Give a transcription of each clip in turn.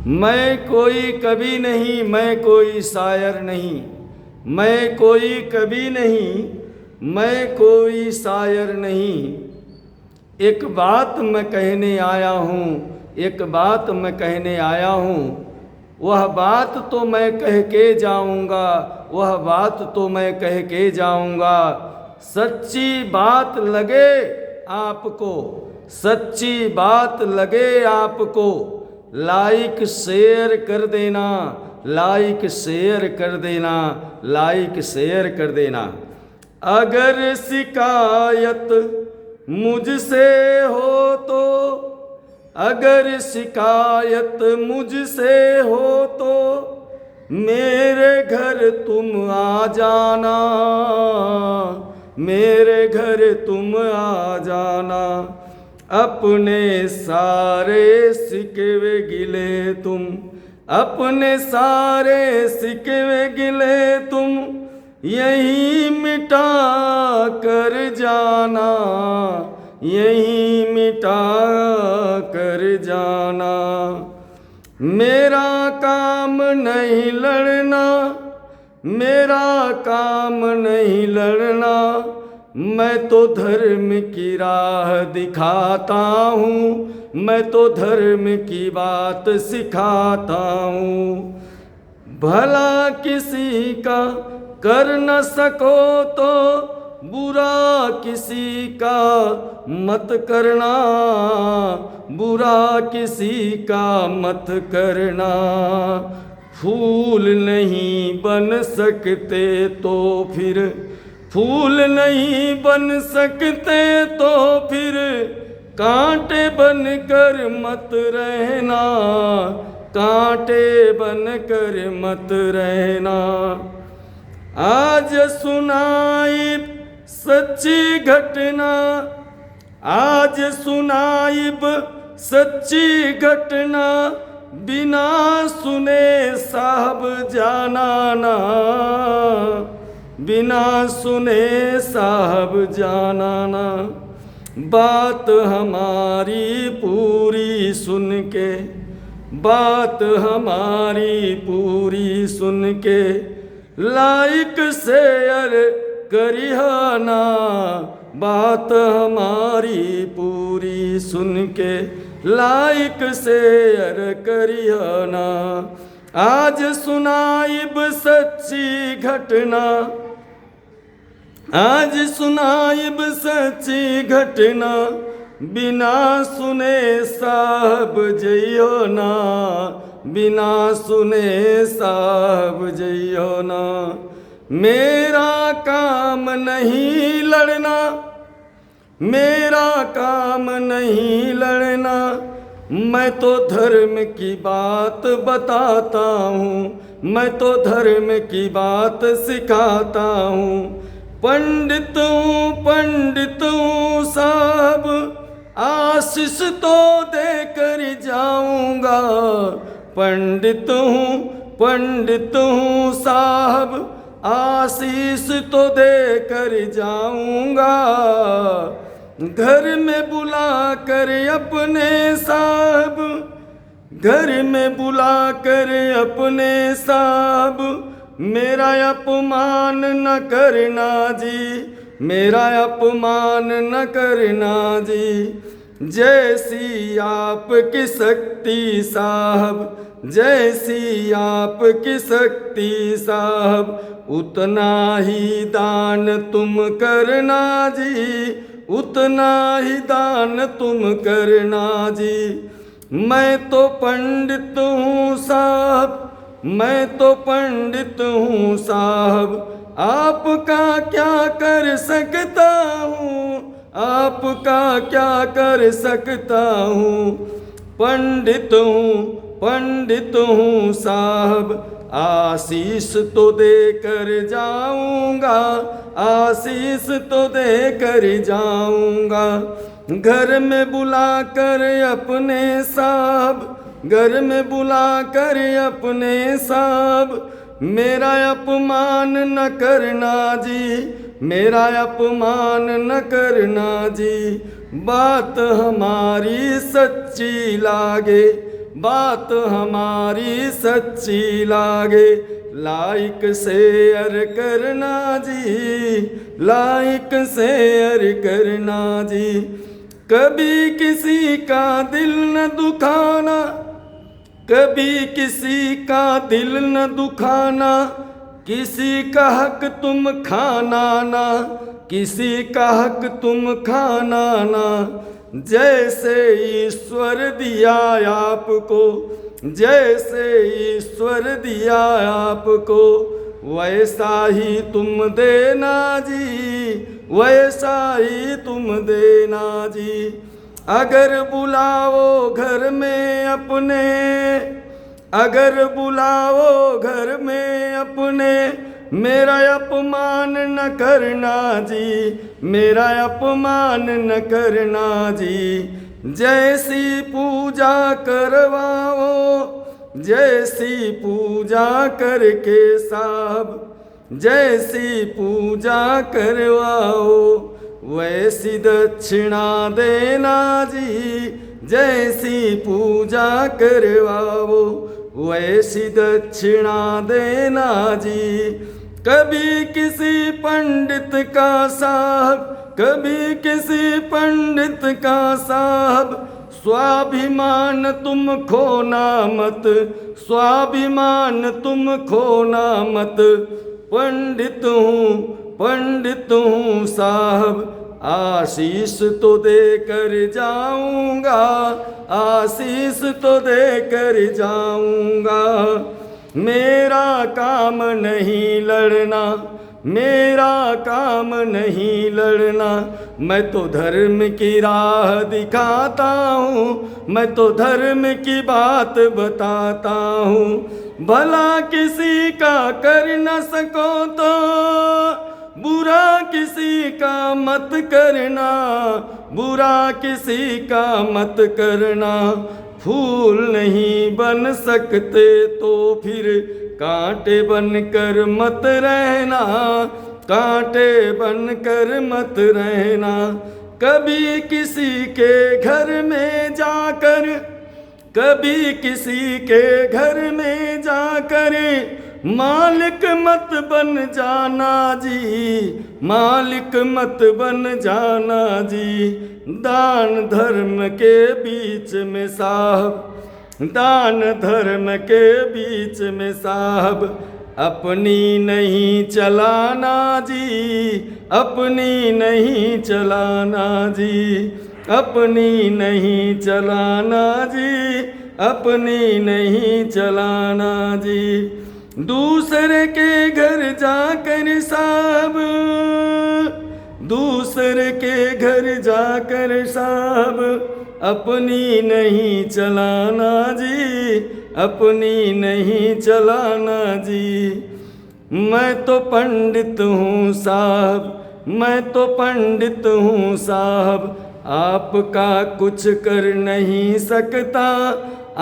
मैं कोई कवि नहीं, मैं कोई शायर नहीं, मैं कोई कवि नहीं, मैं कोई शायर नहीं। एक बात मैं कहने आया हूँ, एक बात मैं कहने आया हूँ, वह बात तो मैं कह के जाऊँगा, वह बात तो मैं कह के जाऊँगा। सच्ची बात लगे आपको, सच्ची बात लगे आपको, लाइक शेयर कर देना, लाइक शेयर कर देना, लाइक शेयर कर देना। अगर शिकायत मुझसे हो तो, अगर शिकायत मुझसे हो तो मेरे घर तुम आ जाना, मेरे घर तुम आ जाना। अपने सारे शिकवे गिले तुम, अपने सारे शिकवे गिले तुम यहीं मिटा कर जाना, यहीं मिटा कर जाना। मेरा काम नहीं लड़ना, मेरा काम नहीं लड़ना, मैं तो धर्म की राह दिखाता हूँ, मैं तो धर्म की बात सिखाता हूँ। भला किसी का कर न सको तो बुरा किसी का मत करना, बुरा किसी का मत करना। फूल नहीं बन सकते तो फिर, फूल नहीं बन सकते तो फिर कांटे बनकर मत रहना, कांटे बनकर मत रहना। आज सुनाई सच्ची घटना, आज सुनाइब सच्ची घटना, बिना सुने साहब जाना ना, बिना सुने साहब जाना ना। बात हमारी पूरी सुन के, बात हमारी पूरी सुन के लाइक शेयर करिहाना, बात हमारी पूरी सुन के लाइक शेयर करिहाना। आज सुनाइब सच्ची घटना, आज सुनाइब सच्ची घटना, बिना सुने साहब जइयो ना, बिना सुने साहब जइयो ना। मेरा काम नहीं लड़ना, मेरा काम नहीं लड़ना, मैं तो धर्म की बात बताता हूँ, मैं तो धर्म की बात सिखाता हूँ। पंडित हूँ, पंडित हूँ साहब, आशीष तो देकर जाऊँगा। पंडित हूँ, पंडित हूँ साहब, आशीष तो देकर जाऊँगा। घर में बुला कर अपने साहब, घर में बुला कर अपने साहब, मेरा अपमान न करना जी, मेरा अपमान न करना जी। जैसी आपकी शक्ति साहब, जैसी आपकी शक्ति साहब, उतना ही दान तुम करना जी, उतना ही दान तुम करना जी। मैं तो पंडित हूँ साहब, मैं तो पंडित हूँ साहब, आपका क्या कर सकता हूँ, आपका क्या कर सकता हूँ। पंडित हूँ, पंडित हूँ साहब, आशीष तो देकर जाऊँगा, आशीष तो देकर जाऊँगा। घर में बुला कर अपने साहब, घर में बुला कर अपने साहब, मेरा अपमान न करना जी, मेरा अपमान न करना जी। बात हमारी सच्ची लागे, बात हमारी सच्ची लागे, लाइक शेयर करना जी, लाइक शेयर करना जी। कभी किसी का दिल न दुखाना, कभी किसी का दिल न दुखाना, किसी का हक तुम खाना ना, किसी का हक तुम खाना ना। जैसे ईश्वर दिया आपको, जैसे ईश्वर दिया आपको, वैसा ही तुम देना जी, वैसा ही तुम देना जी। अगर बुलाओ घर में अपने, अगर बुलाओ घर में अपने, मेरा अपमान न करना जी, मेरा अपमान न करना जी। जैसी पूजा करवाओ, जैसी पूजा करके साहब, जैसी पूजा करवाओ, वैसी दक्षिणा देना जी, जैसी पूजा करवाओ, वैसी दक्षिणा देना जी। कभी किसी पंडित का साहब, कभी किसी पंडित का साहब, स्वाभिमान तुम खोना मत, स्वाभिमान तुम खोना मत। पंडित हूँ साहब, आशीष तो देकर जाऊंगा, आशीष तो देकर जाऊंगा। मेरा काम नहीं लड़ना, मेरा काम नहीं लड़ना। मैं तो धर्म की राह दिखाता हूँ, मैं तो धर्म की बात बताता हूँ। भला किसी का कर न सको तो बुरा किसी का मत करना, बुरा किसी का मत करना। फूल नहीं बन सकते तो फिर कांटे बनकर मत रहना, कांटे बनकर मत रहना। कभी किसी के घर में जाकर, कभी किसी के घर में जाकर मालिक मत बन जाना जी, मालिक मत बन जाना जी। दान धर्म के बीच में साहब, दान धर्म के बीच में साहब, अपनी नहीं चलाना जी, अपनी नहीं चलाना जी, अपनी नहीं चलाना जी, अपनी नहीं चलाना जी। दूसरे के घर जाकर साहब, दूसरे के घर जाकर साहब, अपनी नहीं चलाना जी, अपनी नहीं चलाना जी। मैं तो पंडित हूँ साहब, मैं तो पंडित हूँ साहब, आपका कुछ कर नहीं सकता,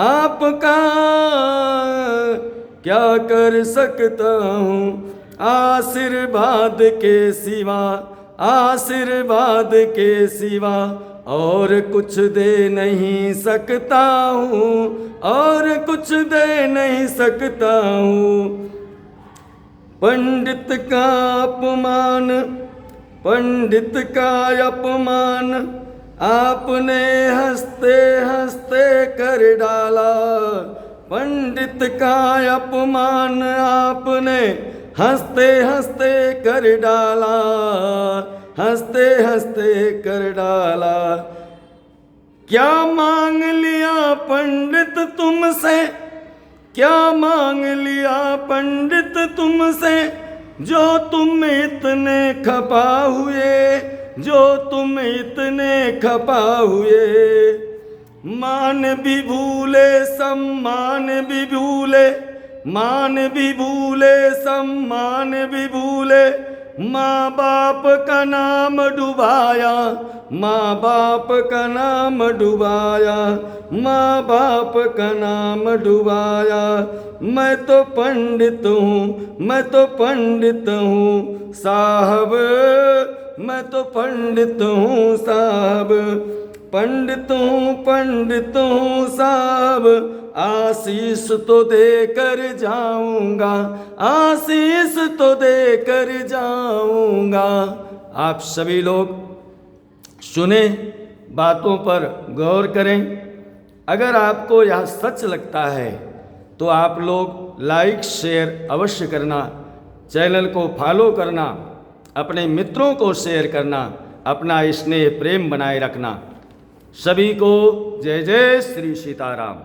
आपका क्या कर सकता हूँ। आशीर्वाद के सिवा, आशीर्वाद के सिवा और कुछ दे नहीं सकता हूँ, और कुछ दे नहीं सकता हूँ। पंडित का अपमान, पंडित का अपमान आपने हंसते हंसते कर डाला। पंडित का अपमान आपने हंसते हंसते कर डाला, हंसते हंसते कर डाला। क्या मांग लिया पंडित तुमसे, क्या मांग लिया पंडित तुमसे, जो तुम इतने खपा हुए, जो तुम इतने खपा हुए। मान भी भूले सम्मान भी भूले, मान भी भूले सम्मान भी भूले। माँ बाप का नाम डुबाया, माँ बाप का नाम डुबाया, माँ बाप का नाम डुबाया। मैं तो पंडित हूँ, मैं तो पंडित हूँ साहब, मैं तो पंडित हूँ साहब। पंडित हूँ साहब, आशीष तो देकर जाऊंगा, आशीष तो देकर जाऊंगा। आप सभी लोग सुने, बातों पर गौर करें। अगर आपको यह सच लगता है तो आप लोग लाइक शेयर अवश्य करना, चैनल को फॉलो करना, अपने मित्रों को शेयर करना, अपना स्नेह प्रेम बनाए रखना। सभी को जय जय श्री सीताराम।